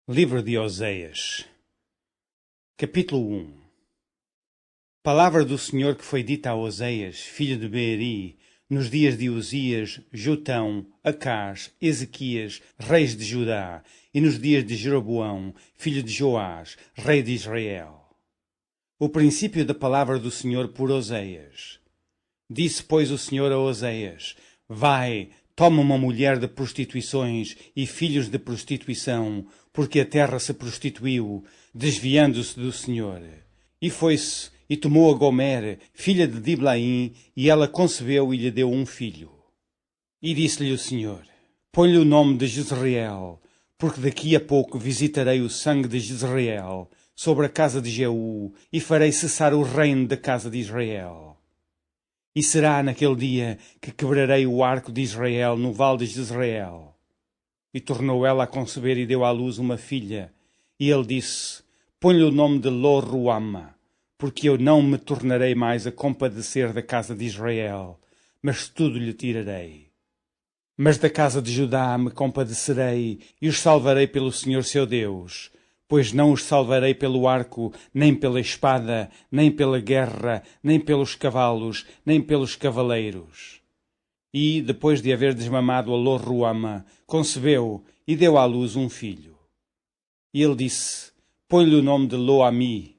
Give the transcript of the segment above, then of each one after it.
Livro de Oséias, capítulo 1. Palavra do Senhor que foi dita a Oséias, filho de Beeri, nos dias de Uzias, Jotão, Acás, Ezequias, reis de Judá, e nos dias de Jeroboão, filho de Joás, rei de Israel. O princípio da palavra do Senhor por Oséias. Disse, pois, o Senhor a Oséias: Vai, toma uma mulher de prostituições e filhos de prostituição, porque a terra se prostituiu, desviando-se do Senhor. E foi-se, e tomou a Gomer, filha de Diblaim, e ela concebeu e lhe deu um filho. E disse-lhe o Senhor: Põe-lhe o nome de Jezreel, porque daqui a pouco visitarei o sangue de Jezreel sobre a casa de Jeú, e farei cessar o reino da casa de Israel. E será naquele dia que quebrarei o arco de Israel no vale de Jezreel. E tornou ela a conceber e deu à luz uma filha. E ele disse: Põe-lhe o nome de Lo-Ruama, porque eu não me tornarei mais a compadecer da casa de Israel, mas tudo lhe tirarei. Mas da casa de Judá me compadecerei e os salvarei pelo Senhor seu Deus, pois não os salvarei pelo arco, nem pela espada, nem pela guerra, nem pelos cavalos, nem pelos cavaleiros. E, depois de haver desmamado a Lo-Ruama, concebeu e deu à luz um filho. E ele disse: Põe-lhe o nome de Lo-Ami,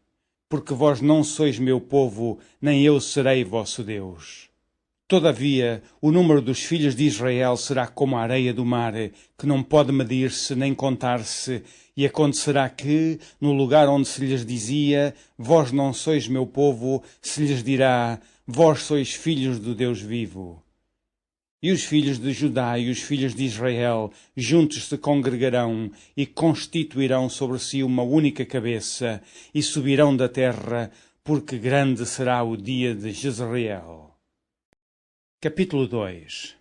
porque vós não sois meu povo, nem eu serei vosso Deus. Todavia, o número dos filhos de Israel será como a areia do mar, que não pode medir-se nem contar-se, e acontecerá que, no lugar onde se lhes dizia, vós não sois meu povo, se lhes dirá, vós sois filhos do Deus vivo. E os filhos de Judá e os filhos de Israel juntos se congregarão e constituirão sobre si uma única cabeça, e subirão da terra, porque grande será o dia de Jezreel. Capítulo 2.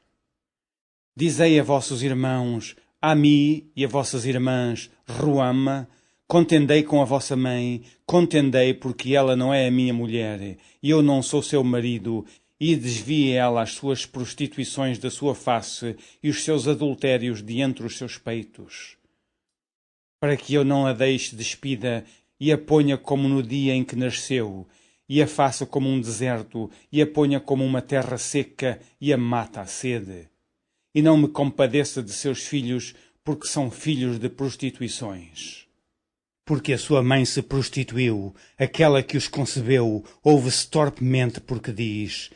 Dizei a vossos irmãos, Ami, e a vossas irmãs, Ruama, contendei com a vossa mãe, contendei, porque ela não é a minha mulher, e eu não sou seu marido, e desvie ela as suas prostituições da sua face e os seus adultérios de entre os seus peitos, para que eu não a deixe despida e a ponha como no dia em que nasceu, e a faça como um deserto, e a ponha como uma terra seca, e a mata a sede. E não me compadeça de seus filhos, porque são filhos de prostituições. Porque a sua mãe se prostituiu, aquela que os concebeu, ouve-se torpemente porque diz: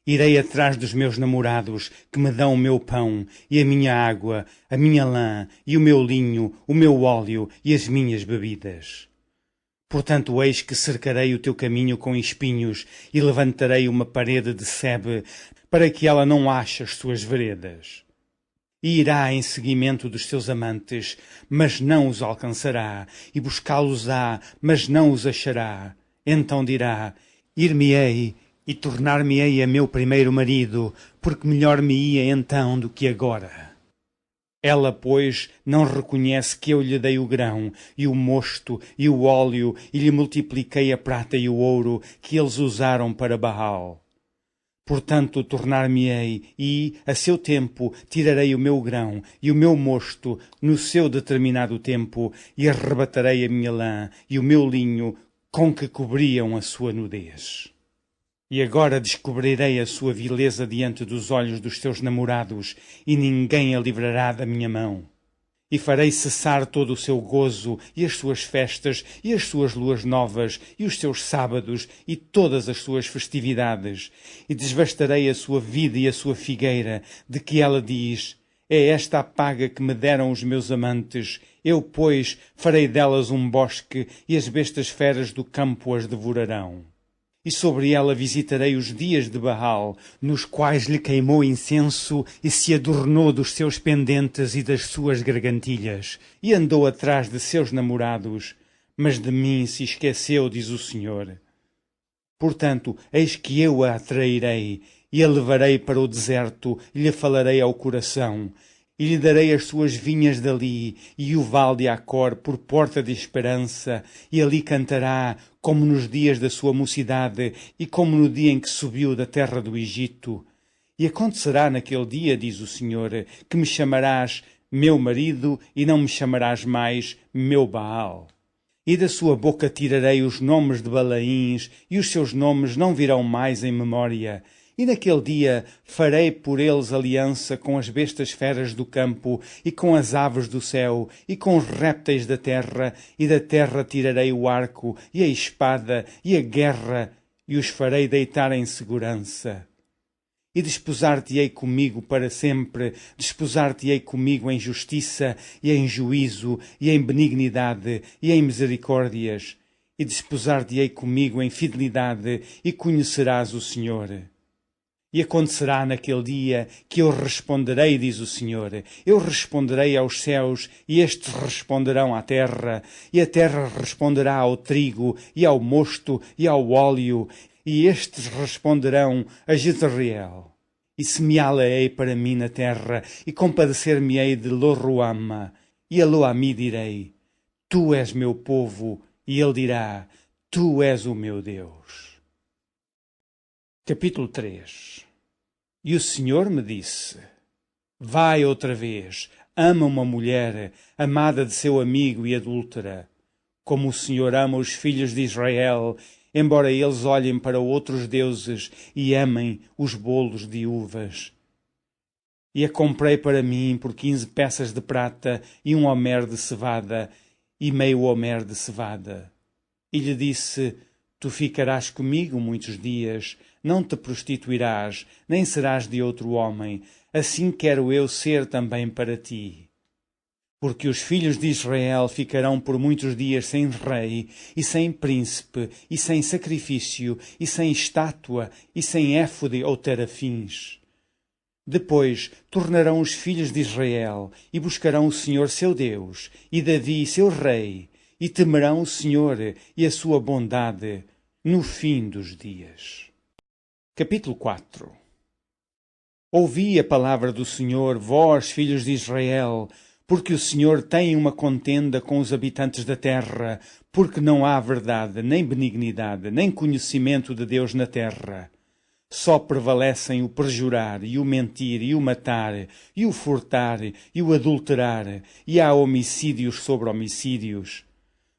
Irei atrás dos meus namorados, que me dão o meu pão, e a minha água, a minha lã, e o meu linho, o meu óleo, e as minhas bebidas. Portanto, eis que cercarei o teu caminho com espinhos e levantarei uma parede de sebe, para que ela não ache as suas veredas. E irá em seguimento dos seus amantes, mas não os alcançará, e buscá-los-á, mas não os achará. Então dirá: Ir-me-ei e tornar-me-ei a meu primeiro marido, porque melhor me ia então do que agora. Ela, pois, não reconhece que eu lhe dei o grão, e o mosto, e o óleo, e lhe multipliquei a prata e o ouro que eles usaram para Baal. Portanto, tornar-me-ei, e, a seu tempo, tirarei o meu grão e o meu mosto no seu determinado tempo, e arrebatarei a minha lã e o meu linho com que cobriam a sua nudez. E agora descobrirei a sua vileza diante dos olhos dos seus namorados, e ninguém a livrará da minha mão. E farei cessar todo o seu gozo, e as suas festas, e as suas luas novas, e os seus sábados, e todas as suas festividades. E desvastarei a sua vida e a sua figueira, de que ela diz: É esta a paga que me deram os meus amantes. Eu, pois, farei delas um bosque, e as bestas feras do campo as devorarão. E sobre ela visitarei os dias de Baal, nos quais lhe queimou incenso e se adornou dos seus pendentes e das suas gargantilhas, e andou atrás de seus namorados, mas de mim se esqueceu, diz o Senhor. Portanto, eis que eu a atrairei, e a levarei para o deserto, e lhe falarei ao coração, e lhe darei as suas vinhas dali, e o vale de Acor por porta de esperança, e ali cantará, como nos dias da sua mocidade, e como no dia em que subiu da terra do Egito. E acontecerá naquele dia, diz o Senhor, que me chamarás meu marido, e não me chamarás mais meu Baal. E da sua boca tirarei os nomes de Balaíns, e os seus nomes não virão mais em memória. E naquele dia farei por eles aliança com as bestas feras do campo, e com as aves do céu, e com os répteis da terra, e da terra tirarei o arco, e a espada, e a guerra, e os farei deitar em segurança. E desposar-te-ei comigo para sempre, desposar-te-ei comigo em justiça, e em juízo, e em benignidade, e em misericórdias, e desposar-te-ei comigo em fidelidade, e conhecerás o Senhor. E acontecerá naquele dia que eu responderei, diz o Senhor, eu responderei aos céus, e estes responderão à terra, e a terra responderá ao trigo, e ao mosto, e ao óleo, e estes responderão a Jezreel. E semeá-la-ei para mim na terra, e compadecer-me-ei de Lo-ruama. E a Lo-ami direi, tu és meu povo, e ele dirá, tu és o meu Deus. Capítulo 3. E o Senhor me disse, vai outra vez, ama uma mulher, amada de seu amigo e adúltera, como o Senhor ama os filhos de Israel, embora eles olhem para outros deuses e amem os bolos de uvas. E a comprei para mim por 15 peças de prata e 1 homer de cevada e meio homer de cevada. E lhe disse, tu ficarás comigo muitos dias, não te prostituirás, nem serás de outro homem, assim quero eu ser também para ti. Porque os filhos de Israel ficarão por muitos dias sem rei, e sem príncipe, e sem sacrifício, e sem estátua, e sem éfode ou terafins. Depois tornarão os filhos de Israel, e buscarão o Senhor seu Deus, e Davi seu rei, e temerão o Senhor e a sua bondade no fim dos dias. Capítulo 4. Ouvi a palavra do Senhor, vós, filhos de Israel, porque o Senhor tem uma contenda com os habitantes da terra, porque não há verdade, nem benignidade, nem conhecimento de Deus na terra. Só prevalecem o perjurar, e o mentir, e o matar, e o furtar, e o adulterar, e há homicídios sobre homicídios.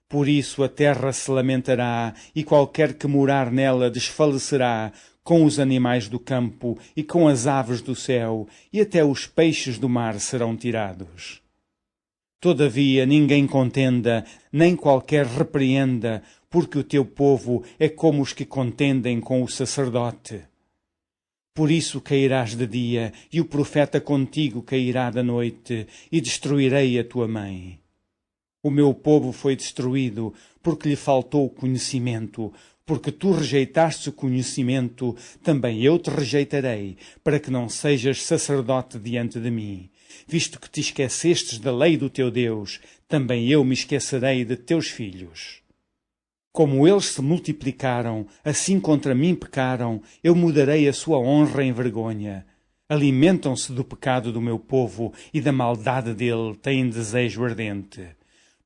Por isso a terra se lamentará, e qualquer que morar nela desfalecerá, com os animais do campo, e com as aves do céu, e até os peixes do mar serão tirados. Todavia ninguém contenda, nem qualquer repreenda, porque o teu povo é como os que contendem com o sacerdote. Por isso cairás de dia, e o profeta contigo cairá da noite, e destruirei a tua mãe. O meu povo foi destruído, porque lhe faltou conhecimento, porque tu rejeitaste o conhecimento, também eu te rejeitarei, para que não sejas sacerdote diante de mim. Visto que te esquecestes da lei do teu Deus, também eu me esquecerei de teus filhos. Como eles se multiplicaram, assim contra mim pecaram, eu mudarei a sua honra em vergonha. Alimentam-se do pecado do meu povo, e da maldade dele têm desejo ardente.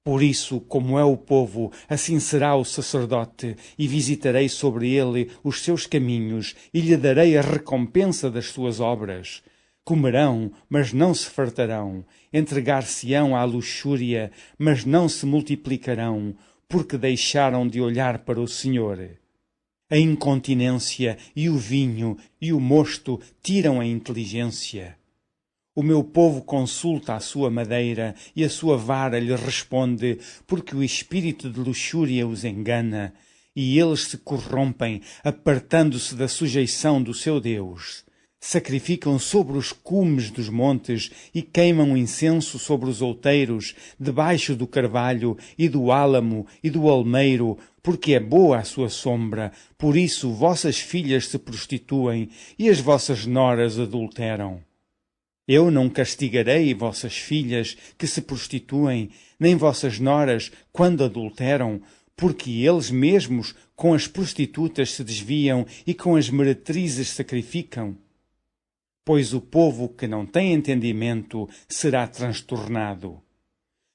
Por isso, como é o povo, assim será o sacerdote, e visitarei sobre ele os seus caminhos, e lhe darei a recompensa das suas obras. Comerão, mas não se fartarão, entregar-se-ão à luxúria, mas não se multiplicarão, porque deixaram de olhar para o Senhor. A incontinência e o vinho e o mosto tiram a inteligência. O meu povo consulta a sua madeira, e a sua vara lhe responde, porque o espírito de luxúria os engana, e eles se corrompem, apartando-se da sujeição do seu Deus. Sacrificam sobre os cumes dos montes, e queimam incenso sobre os outeiros, debaixo do carvalho, e do álamo, e do almeiro, porque é boa a sua sombra. Por isso vossas filhas se prostituem, e as vossas noras adulteram. Eu não castigarei vossas filhas que se prostituem, nem vossas noras quando adulteram, porque eles mesmos com as prostitutas se desviam e com as meretrizes sacrificam. Pois o povo que não tem entendimento será transtornado.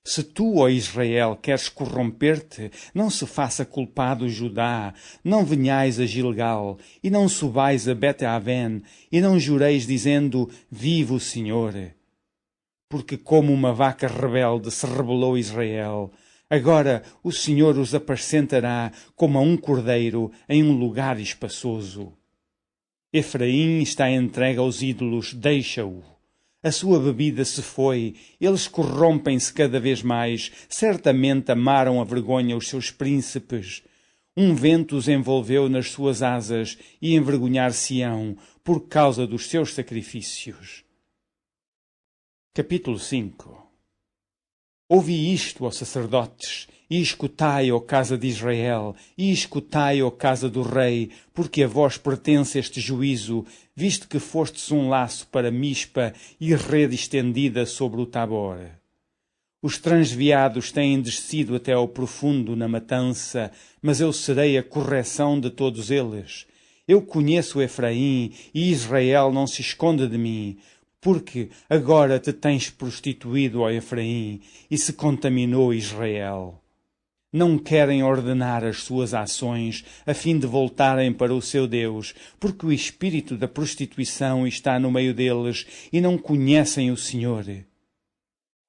Se tu, ó Israel, queres corromper-te, não se faça culpado Judá, não venhais a Gilgal, e não subais a Bet-Aven, e não jureis dizendo, vive o Senhor. Porque como uma vaca rebelde se rebelou Israel, agora o Senhor os apacentará como a um cordeiro em um lugar espaçoso. Efraim está entregue aos ídolos, deixa-o. A sua bebida se foi, eles corrompem-se cada vez mais, certamente amaram a vergonha os seus príncipes. Um vento os envolveu nas suas asas e envergonhar-se-ão por causa dos seus sacrifícios. Capítulo 5. Ouvi isto, ó sacerdotes, e escutai, ó casa de Israel, e escutai, ó casa do rei, porque a vós pertence este juízo, visto que fostes um laço para Mispa e rede estendida sobre o Tabor. Os transviados têm descido até ao profundo na matança, mas eu serei a correção de todos eles. Eu conheço Efraim, e Israel não se esconde de mim, porque agora te tens prostituído, ó Efraim, e se contaminou Israel. Não querem ordenar as suas ações a fim de voltarem para o seu Deus, porque o espírito da prostituição está no meio deles e não conhecem o Senhor.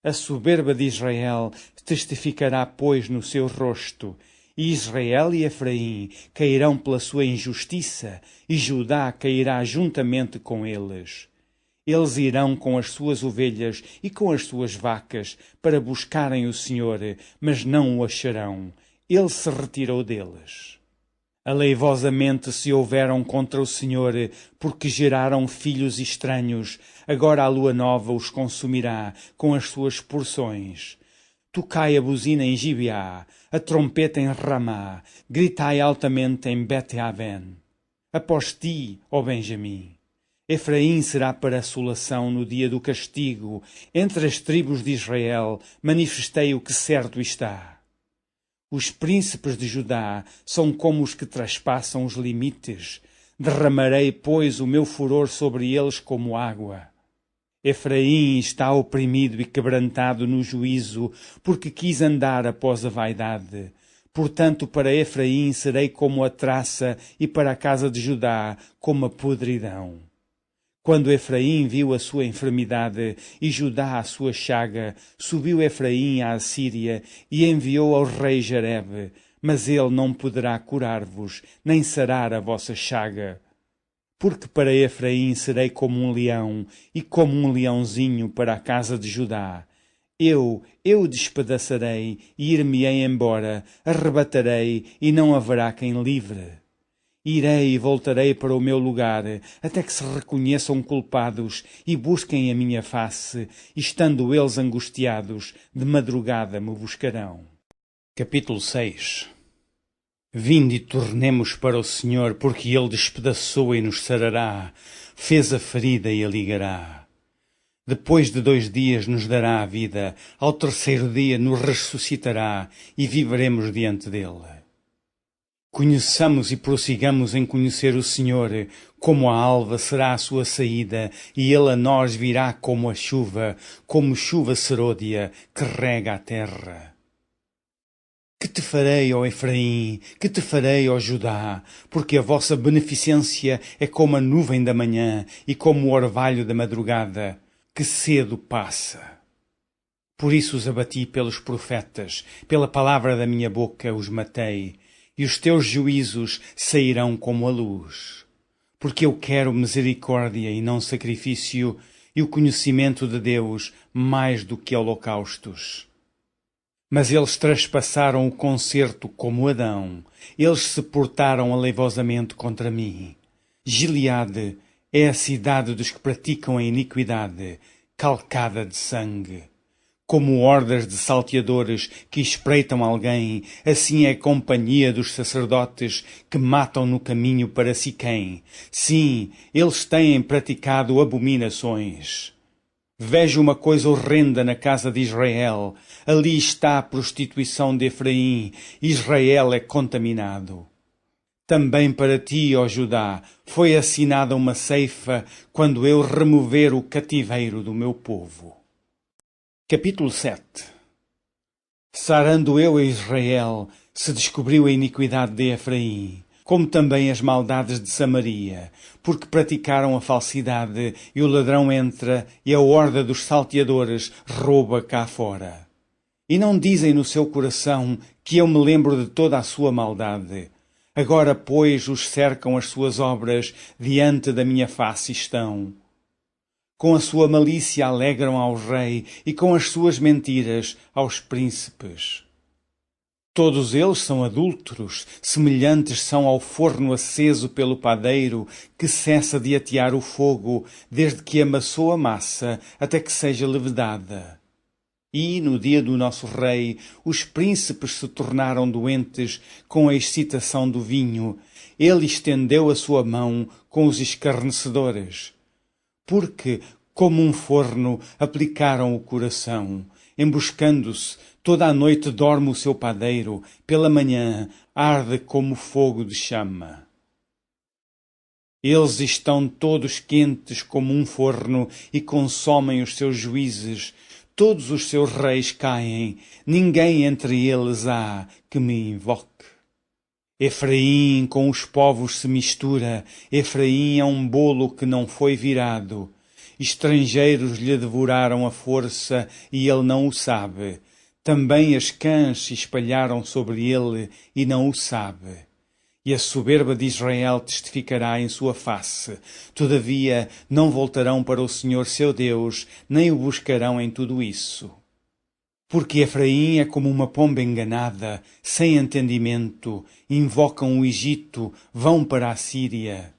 A soberba de Israel testificará, pois, no seu rosto, e Israel e Efraim cairão pela sua injustiça, e Judá cairá juntamente com eles. Eles irão com as suas ovelhas e com as suas vacas para buscarem o Senhor, mas não o acharão. Ele se retirou deles. Aleivosamente se houveram contra o Senhor, porque geraram filhos estranhos. Agora a lua nova os consumirá com as suas porções. Tocai a buzina em Gibeá, a trompeta em Ramá, gritai altamente em Bet-Aven. Após ti, ó Benjamim. Efraim será para assolação no dia do castigo. Entre as tribos de Israel manifestei o que certo está. Os príncipes de Judá são como os que traspassam os limites. Derramarei, pois, o meu furor sobre eles como água. Efraim está oprimido e quebrantado no juízo, porque quis andar após a vaidade. Portanto, para Efraim serei como a traça e para a casa de Judá como a podridão. Quando Efraim viu a sua enfermidade e Judá a sua chaga, subiu Efraim à Assíria e enviou ao rei Jareb, mas ele não poderá curar-vos, nem sarar a vossa chaga. Porque para Efraim serei como um leão, e como um leãozinho para a casa de Judá. Eu despedaçarei e ir-me-ei embora, arrebatarei e não haverá quem livre. Irei e voltarei para o meu lugar, até que se reconheçam culpados e busquem a minha face, e estando eles angustiados, de madrugada me buscarão. Capítulo 6. Vinde e tornemos para o Senhor, porque Ele despedaçou e nos sarará, fez a ferida e a ligará. Depois de 2 dias nos dará a vida, ao 3º dia nos ressuscitará e viveremos diante dele. Conheçamos e prossigamos em conhecer o Senhor, como a alva será a sua saída, e Ele a nós virá como a chuva, como chuva serôdia que rega a terra. Que te farei, ó Efraim, que te farei, ó Judá, porque a vossa beneficência é como a nuvem da manhã e como o orvalho da madrugada, que cedo passa. Por isso os abati pelos profetas, pela palavra da minha boca os matei, e os teus juízos sairão como a luz. Porque eu quero misericórdia e não sacrifício, e o conhecimento de Deus mais do que holocaustos. Mas eles traspassaram o concerto como Adão, eles se portaram aleivosamente contra mim. Gileade é a cidade dos que praticam a iniquidade, calcada de sangue. Como hordas de salteadores que espreitam alguém, assim é a companhia dos sacerdotes que matam no caminho para Siquém. Sim, eles têm praticado abominações. Vejo uma coisa horrenda na casa de Israel. Ali está a prostituição de Efraim. Israel é contaminado. Também para ti, ó Judá, foi assinada uma ceifa quando eu remover o cativeiro do meu povo. Capítulo 7. Sarando eu a Israel, se descobriu a iniquidade de Efraim. como também as maldades de Samaria, porque praticaram a falsidade, e o ladrão entra, e a horda dos salteadores rouba cá fora. E não dizem no seu coração que eu me lembro de toda a sua maldade. Agora, pois, os cercam as suas obras, diante da minha face estão. Com a sua malícia alegram ao rei, e com as suas mentiras aos príncipes. Todos eles são adúlteros, semelhantes são ao forno aceso pelo padeiro, que cessa de atear o fogo, desde que amassou a massa, até que seja levedada. E, no dia do nosso rei, os príncipes se tornaram doentes com a excitação do vinho. Ele estendeu a sua mão com os escarnecedores. Porque, como um forno, aplicaram o coração. Emboscando-se, toda a noite dorme o seu padeiro, pela manhã arde como fogo de chama. Eles estão todos quentes como um forno e consomem os seus juízes. Todos os seus reis caem, ninguém entre eles há que me invoque. Efraim com os povos se mistura, Efraim é um bolo que não foi virado. Estrangeiros lhe devoraram a força e ele não o sabe. Também as cãs se espalharam sobre ele e não o sabe. E a soberba de Israel testificará em sua face. Todavia não voltarão para o Senhor seu Deus, nem o buscarão em tudo isso. Porque Efraim é como uma pomba enganada, sem entendimento, invocam o Egito, vão para a Síria.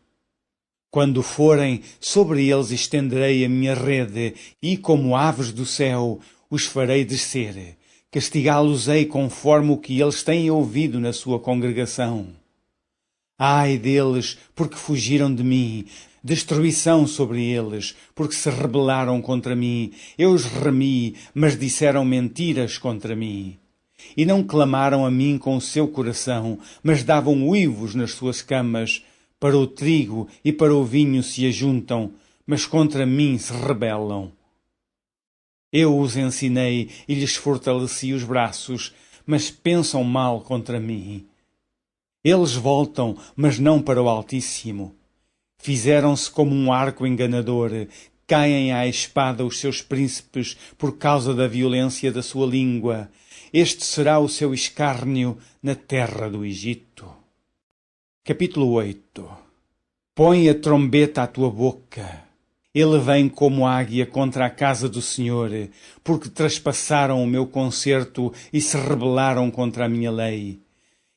Quando forem, sobre eles estenderei a minha rede, e como aves do céu os farei descer. Castigá-los-ei conforme o que eles têm ouvido na sua congregação. Ai deles, porque fugiram de mim, destruição sobre eles, porque se rebelaram contra mim. Eu os remi, mas disseram mentiras contra mim. E não clamaram a mim com o seu coração, mas davam uivos nas suas camas. Para o trigo e para o vinho se ajuntam, mas contra mim se rebelam. Eu os ensinei e lhes fortaleci os braços, mas pensam mal contra mim. Eles voltam, mas não para o Altíssimo. Fizeram-se como um arco enganador, caem à espada os seus príncipes por causa da violência da sua língua. Este será o seu escárnio na terra do Egito. Capítulo 8. Põe a trombeta à tua boca. Ele vem como águia contra a casa do Senhor, porque traspassaram o meu concerto e se rebelaram contra a minha lei.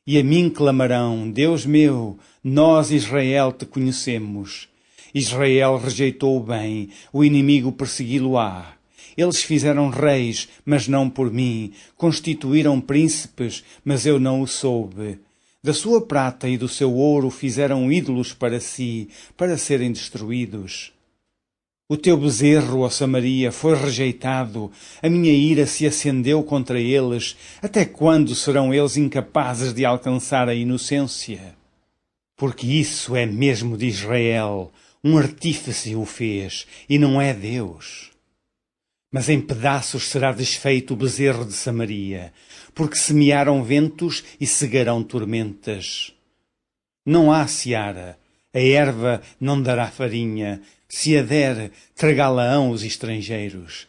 E a mim clamarão, Deus meu, nós Israel te conhecemos. Israel rejeitou o bem, o inimigo persegui-lo-á. Eles fizeram reis, mas não por mim, constituíram príncipes, mas eu não o soube. Da sua prata e do seu ouro fizeram ídolos para si, para serem destruídos. O teu bezerro, ó Samaria, foi rejeitado, a minha ira se acendeu contra eles. Até quando serão eles incapazes de alcançar a inocência? Porque isso é mesmo de Israel, um artífice o fez, e não é Deus. Mas em pedaços será desfeito o bezerro de Samaria, porque semearam ventos e cegarão tormentas. Não há seara, a erva não dará farinha, se a der, tragá-la-ão os estrangeiros.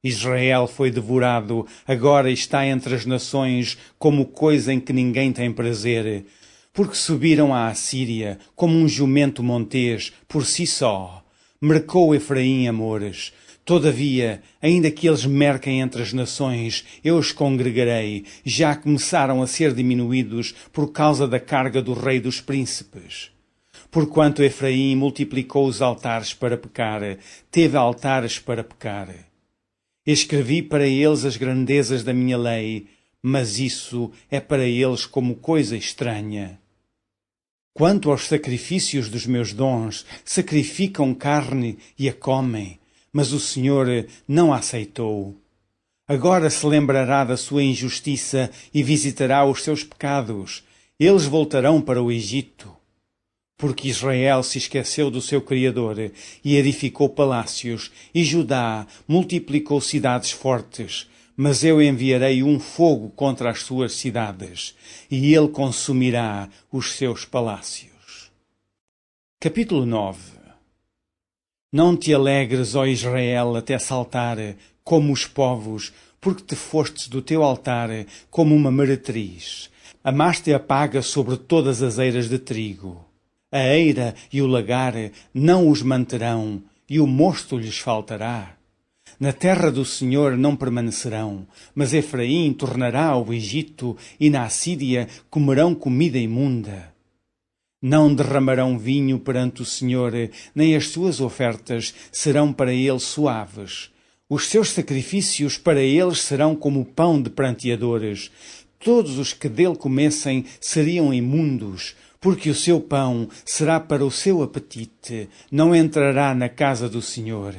Israel foi devorado, agora está entre as nações como coisa em que ninguém tem prazer, porque subiram à Assíria como um jumento montês por si só. Mercou Efraim amores. Todavia, ainda que eles merquem entre as nações, eu os congregarei, já começaram a ser diminuídos por causa da carga do rei dos príncipes. Porquanto Efraim multiplicou os altares para pecar, teve altares para pecar. Escrevi para eles as grandezas da minha lei, mas isso é para eles como coisa estranha. Quanto aos sacrifícios dos meus dons, sacrificam carne e a comem, mas o Senhor não a aceitou. Agora se lembrará da sua injustiça e visitará os seus pecados. Eles voltarão para o Egito. Porque Israel se esqueceu do seu Criador e edificou palácios, e Judá multiplicou cidades fortes, mas eu enviarei um fogo contra as suas cidades, e ele consumirá os seus palácios. Capítulo 9. Não te alegres, ó Israel, até saltar, como os povos, porque te fostes do teu altar como uma meretriz. Amaste a paga sobre todas as eiras de trigo. A eira e o lagar não os manterão, e o mosto lhes faltará. Na terra do Senhor não permanecerão, mas Efraim tornará ao Egito, e na Assíria comerão comida imunda. Não derramarão vinho perante o Senhor, nem as suas ofertas serão para ele suaves. Os seus sacrifícios para eles serão como pão de pranteadores. Todos os que dele comessem seriam imundos, porque o seu pão será para o seu apetite, não entrará na casa do Senhor.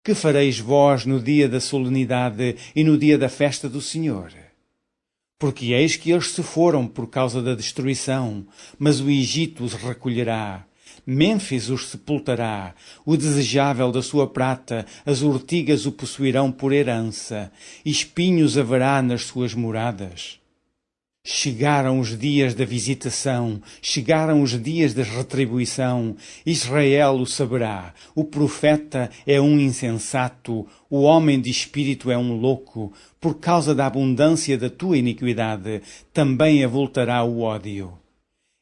Que fareis vós no dia da solenidade e no dia da festa do Senhor? Porque eis que eles se foram por causa da destruição, mas o Egito os recolherá. Mênfis os sepultará, o desejável da sua prata, as urtigas o possuirão por herança, espinhos haverá nas suas moradas. Chegaram os dias da visitação, chegaram os dias da retribuição. Israel o saberá. O profeta é um insensato, o homem de espírito é um louco. Por causa da abundância da tua iniquidade, também avultará o ódio.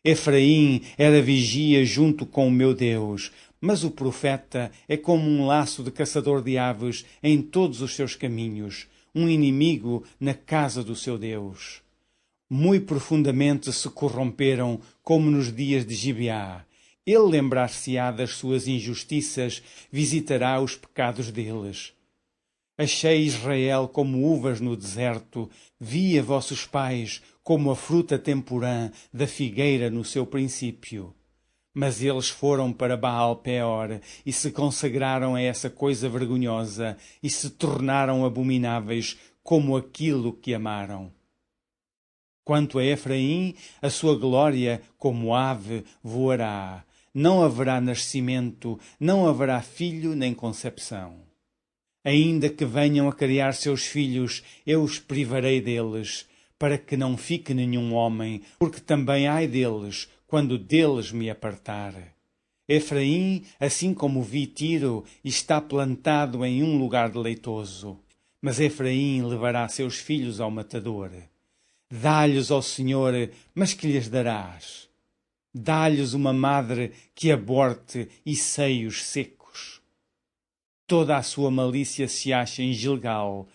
Efraim era vigia junto com o meu Deus, mas o profeta é como um laço de caçador de aves em todos os seus caminhos, um inimigo na casa do seu Deus. Muito profundamente se corromperam, como nos dias de Gibeá. Ele lembrar-se-á das suas injustiças, visitará os pecados deles. Achei Israel como uvas no deserto, vi a vossos pais como a fruta temporã da figueira no seu princípio. Mas eles foram para Baal-Peor e se consagraram a essa coisa vergonhosa e se tornaram abomináveis como aquilo que amaram. Quanto a Efraim, a sua glória, como ave, voará. Não haverá nascimento, não haverá filho nem concepção. Ainda que venham a criar seus filhos, eu os privarei deles, para que não fique nenhum homem, porque também ai deles, quando deles me apartar. Efraim, assim como vi Tiro, está plantado em um lugar deleitoso. Mas Efraim levará seus filhos ao matador. Dá-lhes, ó Senhor, mas que lhes darás? Dá-lhes uma madre que aborte e seios secos. Toda a sua malícia se acha em Gilgal,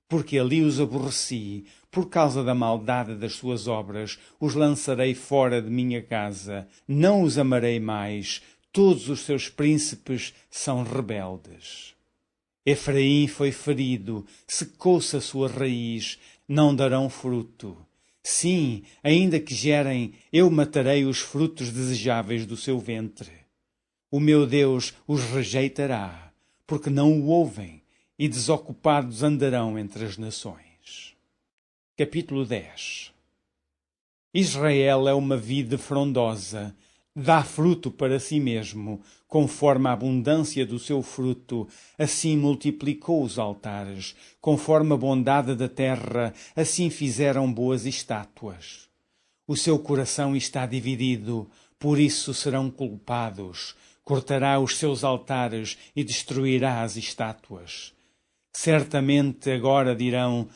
porque ali os aborreci, por causa da maldade das suas obras, os lançarei fora de minha casa, não os amarei mais, todos os seus príncipes são rebeldes. Efraim foi ferido, secou-se a sua raiz, não darão fruto. Sim, ainda que gerem, eu matarei os frutos desejáveis do seu ventre. O meu Deus os rejeitará, porque não o ouvem, e desocupados andarão entre as nações. Capítulo 10. Israel é uma vide frondosa, dá fruto para si mesmo, conforme a abundância do seu fruto, assim multiplicou os altares, conforme a bondade da terra, assim fizeram boas estátuas. O seu coração está dividido, por isso serão culpados, cortará os seus altares e destruirá as estátuas. Certamente agora dirão,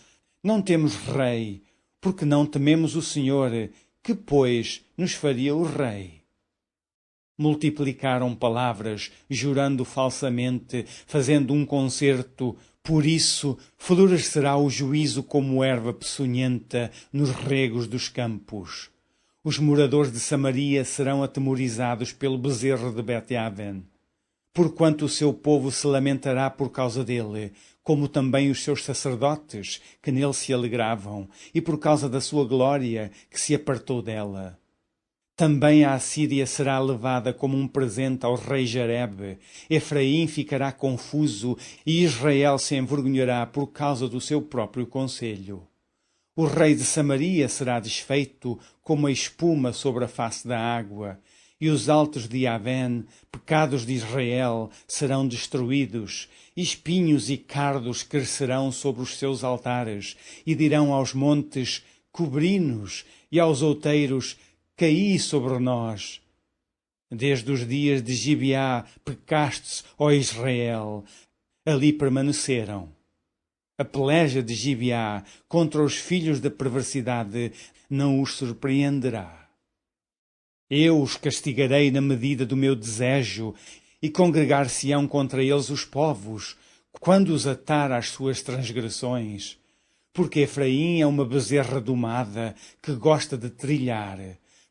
não temos rei, porque não tememos o Senhor, que, pois, nos faria o rei. Multiplicaram palavras, jurando falsamente, fazendo um concerto. Por isso florescerá o juízo como erva peçonhenta nos regos dos campos. Os moradores de Samaria serão atemorizados pelo bezerro de Bet-Aven. Porquanto o seu povo se lamentará por causa dele, como também os seus sacerdotes, que nele se alegravam, e por causa da sua glória, que se apartou dela. Também a Assíria será levada como um presente ao rei Jareb. Efraim ficará confuso e Israel se envergonhará por causa do seu próprio conselho. O rei de Samaria será desfeito como a espuma sobre a face da água, e os altos de Avém, pecados de Israel, serão destruídos. Espinhos e cardos crescerão sobre os seus altares, e dirão aos montes, cobri-nos, e aos outeiros, caí sobre nós. Desde os dias de Gibeá pecaste, ó Israel, ali permaneceram. A peleja de Gibeá contra os filhos da perversidade não os surpreenderá. Eu os castigarei na medida do meu desejo, e congregar-se-ão contra eles os povos, quando os atar às suas transgressões. Porque Efraim é uma bezerra domada, que gosta de trilhar.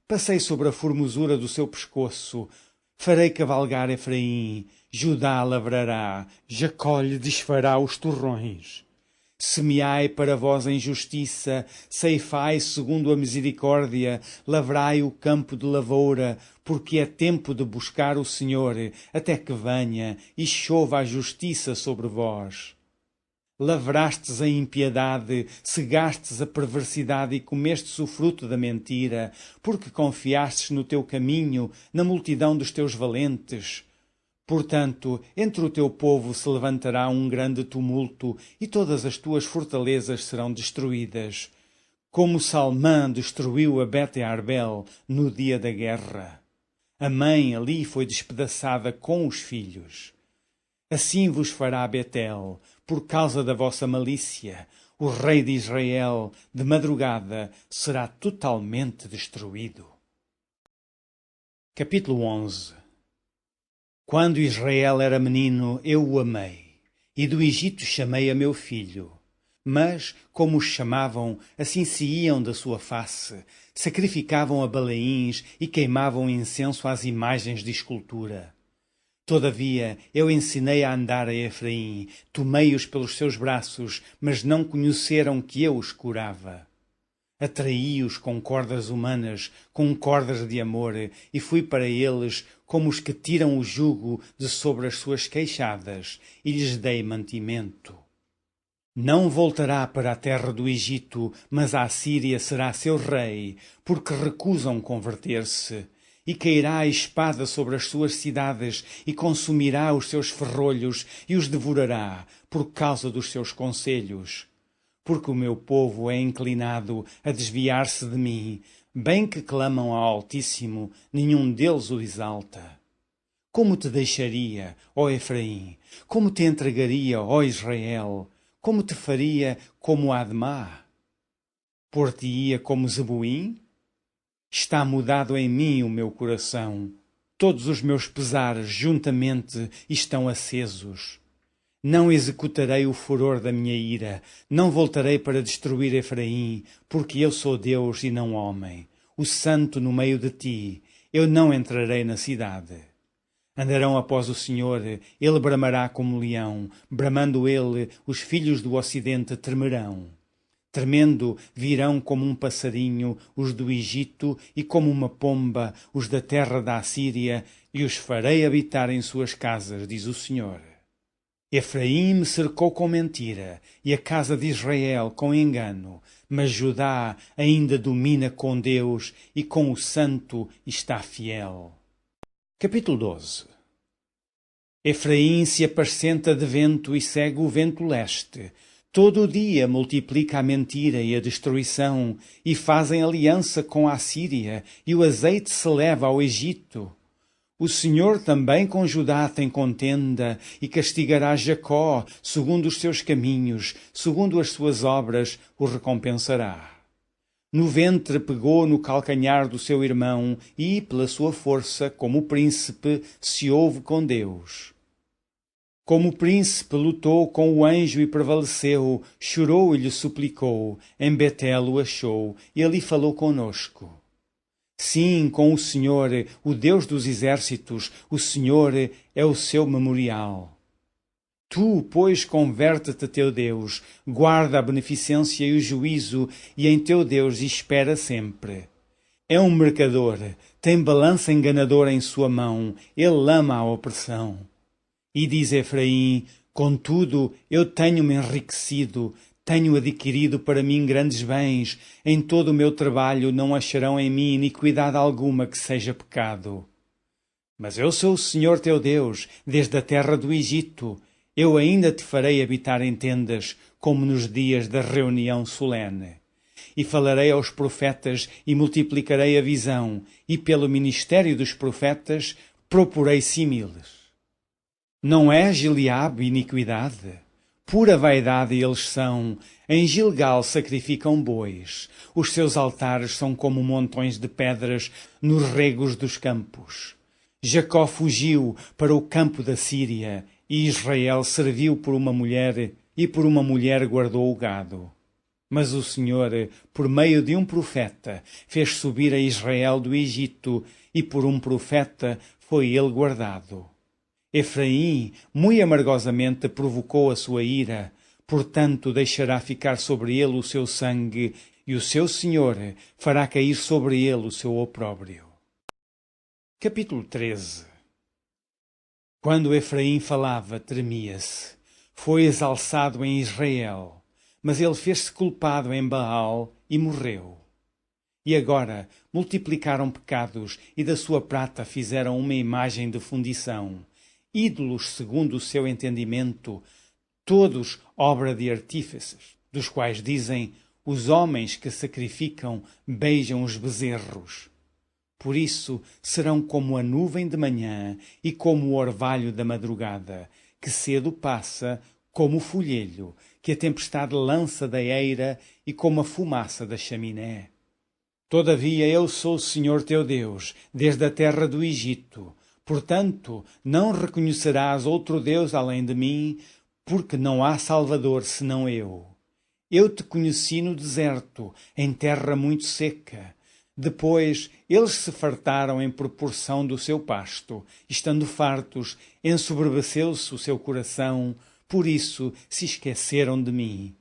Passei sobre a formosura do seu pescoço, farei cavalgar Efraim, Judá lavrará, Jacó lhe desfará os torrões. Semeai para vós em justiça, ceifai segundo a misericórdia, lavrai o campo de lavoura, porque é tempo de buscar o Senhor, até que venha e chova a justiça sobre vós. Lavrastes a impiedade, cegastes a perversidade e comestes o fruto da mentira, porque confiastes no teu caminho, na multidão dos teus valentes. Portanto, entre o teu povo se levantará um grande tumulto, e todas as tuas fortalezas serão destruídas, como Salmã destruiu a Bete-Arbel no dia da guerra. A mãe ali foi despedaçada com os filhos. Assim vos fará Betel, por causa da vossa malícia. O rei de Israel, de madrugada, será totalmente destruído. Capítulo 11. Quando Israel era menino, eu o amei, e do Egito chamei a meu filho. Mas, como os chamavam, assim se iam da sua face, sacrificavam a Baleíns e queimavam incenso às imagens de escultura. Todavia, eu ensinei a andar a Efraim, tomei-os pelos seus braços, mas não conheceram que eu os curava. Atraí-os com cordas humanas, com cordas de amor, e fui para eles como os que tiram o jugo de sobre as suas queixadas, e lhes dei mantimento. Não voltará para a terra do Egito, mas a Assíria será seu rei, porque recusam converter-se. E cairá a espada sobre as suas cidades, e consumirá os seus ferrolhos, e os devorará, por causa dos seus conselhos. Porque o meu povo é inclinado a desviar-se de mim, bem que clamam ao Altíssimo, nenhum deles o exalta. Como te deixaria, ó Efraim? Como te entregaria, ó Israel? Como te faria como Admá? Por-te-ia como Zeboim? Está mudado em mim o meu coração. Todos os meus pesares juntamente estão acesos. Não executarei o furor da minha ira, não voltarei para destruir Efraim, porque eu sou Deus e não homem, o santo no meio de ti, eu não entrarei na cidade. Andarão após o Senhor, ele bramará como leão, bramando ele, os filhos do ocidente tremerão. Tremendo virão como um passarinho os do Egito e como uma pomba os da terra da Assíria, e os farei habitar em suas casas, diz o Senhor. Efraim me cercou com mentira, e a casa de Israel com engano, mas Judá ainda domina com Deus e com o Santo está fiel. Capítulo 12. Efraim se apascenta de vento e segue o vento leste. Todo o dia multiplica a mentira e a destruição, e fazem aliança com a Assíria, e o azeite se leva ao Egito. O Senhor também com Judá tem contenda, e castigará Jacó, segundo os seus caminhos, segundo as suas obras, o recompensará. No ventre pegou no calcanhar do seu irmão, e, pela sua força, como príncipe, se houve com Deus. Como príncipe lutou com o anjo e prevaleceu, chorou e lhe suplicou, em Betel o achou, e ali falou conosco. Sim, com o Senhor, o Deus dos exércitos, o Senhor é o seu memorial. Tu, pois, converte-te a teu Deus, guarda a beneficência e o juízo, e em teu Deus espera sempre. É um mercador, tem balança enganadora em sua mão, ele ama a opressão. E diz Efraim, contudo, eu tenho-me enriquecido, tenho adquirido para mim grandes bens, em todo o meu trabalho não acharão em mim iniquidade alguma que seja pecado. Mas eu sou o Senhor teu Deus, desde a terra do Egito. Eu ainda te farei habitar em tendas, como nos dias da reunião solene. E falarei aos profetas e multiplicarei a visão, e pelo ministério dos profetas proporei símiles. Não é Gileade iniquidade? Pura vaidade eles são. Em Gilgal sacrificam bois. Os seus altares são como montões de pedras nos regos dos campos. Jacó fugiu para o campo da Síria, e Israel serviu por uma mulher, e por uma mulher guardou o gado. Mas o Senhor, por meio de um profeta, fez subir a Israel do Egito, e por um profeta foi ele guardado. Efraim, muito amargosamente, provocou a sua ira, portanto deixará ficar sobre ele o seu sangue, e o seu Senhor fará cair sobre ele o seu opróbrio. Capítulo 13. Quando Efraim falava, tremia-se. Foi exalçado em Israel, mas ele fez-se culpado em Baal e morreu. E agora multiplicaram pecados e da sua prata fizeram uma imagem de fundição, ídolos segundo o seu entendimento, todos obra de artífices, dos quais dizem: os homens que sacrificam beijam os bezerros. Por isso serão como a nuvem de manhã e como o orvalho da madrugada, que cedo passa, como o folhelho, que a tempestade lança da eira e como a fumaça da chaminé. Todavia eu sou o Senhor teu Deus, desde a terra do Egito. Portanto, não reconhecerás outro Deus além de mim, porque não há Salvador senão eu. Eu te conheci no deserto, em terra muito seca. Depois eles se fartaram em proporção do seu pasto. Estando fartos, ensoberbeceu-se o seu coração, por isso se esqueceram de mim.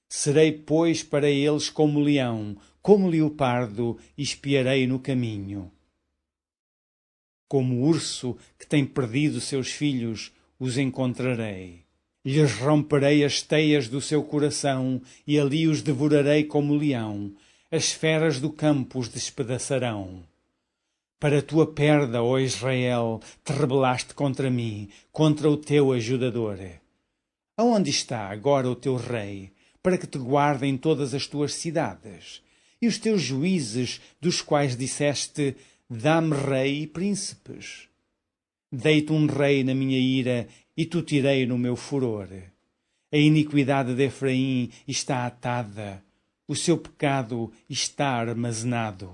Serei, pois, para eles como leão, como leopardo, e espiarei no caminho. Como urso que tem perdido seus filhos, os encontrarei. Lhes romperei as teias do seu coração, e ali os devorarei como leão. As feras do campo os despedaçarão. Para tua perda, ó Israel, te rebelaste contra mim, contra o teu ajudador. Aonde está agora o teu rei, para que te guarde em todas as tuas cidades? E os teus juízes, dos quais disseste: dá-me rei e príncipes. Dei-te um rei na minha ira, e tu tirei no meu furor. A iniquidade de Efraim está atada, o seu pecado está armazenado.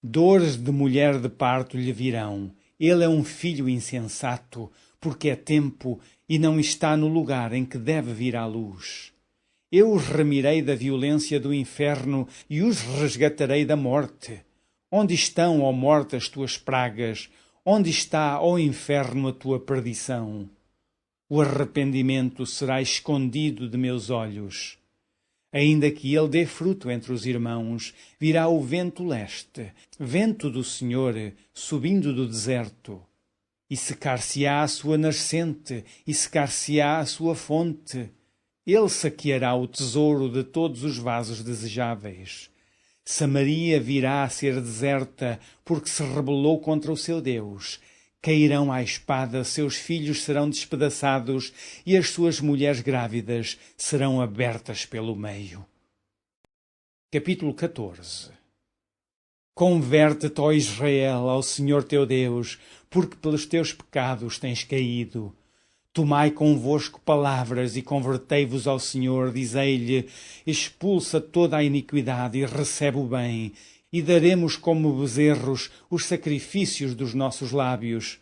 Dores de mulher de parto lhe virão. Ele é um filho insensato, porque é tempo e não está no lugar em que deve vir à luz. Eu os remirei da violência do inferno e os resgatarei da morte. Onde estão, ó morte, as tuas pragas? Onde está, ó inferno, a tua perdição? O arrependimento será escondido de meus olhos. Ainda que ele dê fruto entre os irmãos, virá o vento leste, vento do Senhor, subindo do deserto. E secar-se-á a sua nascente, e secar-se-á a sua fonte. Ele saqueará o tesouro de todos os vasos desejáveis. Samaria virá a ser deserta, porque se rebelou contra o seu Deus. Cairão à espada, seus filhos serão despedaçados, e as suas mulheres grávidas serão abertas pelo meio. Capítulo 14. Converte-te, ó Israel, ao Senhor teu Deus, porque pelos teus pecados tens caído. Tomai convosco palavras e convertei-vos ao Senhor, dizei-lhe: expulsa toda a iniquidade e recebe o bem, e daremos como bezerros os sacrifícios dos nossos lábios.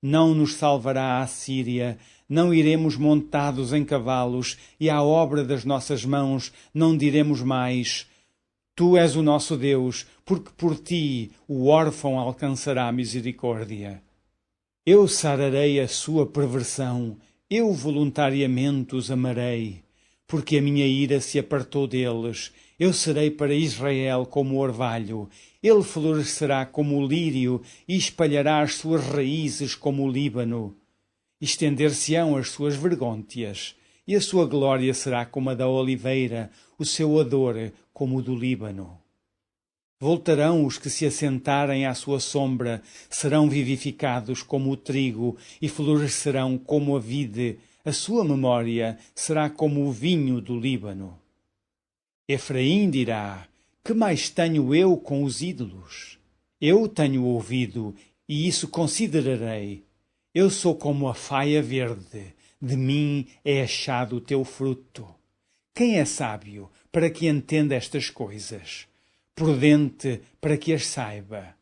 Não nos salvará a Síria, não iremos montados em cavalos, e à obra das nossas mãos não diremos mais: tu és o nosso Deus, porque por ti o órfão alcançará misericórdia. Eu sararei a sua perversão, eu voluntariamente os amarei, porque a minha ira se apartou deles. Eu serei para Israel como o orvalho, ele florescerá como o lírio e espalhará as suas raízes como o Líbano. Estender-se-ão as suas vergônteas, e a sua glória será como a da oliveira, o seu odor como o do Líbano. Voltarão os que se assentarem à sua sombra, serão vivificados como o trigo e florescerão como a vide, a sua memória será como o vinho do Líbano. Efraim dirá: que mais tenho eu com os ídolos? Eu tenho ouvido, e isso considerarei. Eu sou como a faia verde, de mim é achado o teu fruto. Quem é sábio para que entenda estas coisas? Prudente para que as saiba?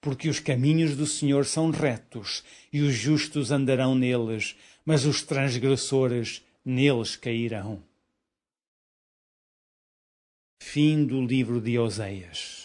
Porque os caminhos do Senhor são retos, e os justos andarão neles, mas os transgressores neles cairão. Fim do livro de Oseias.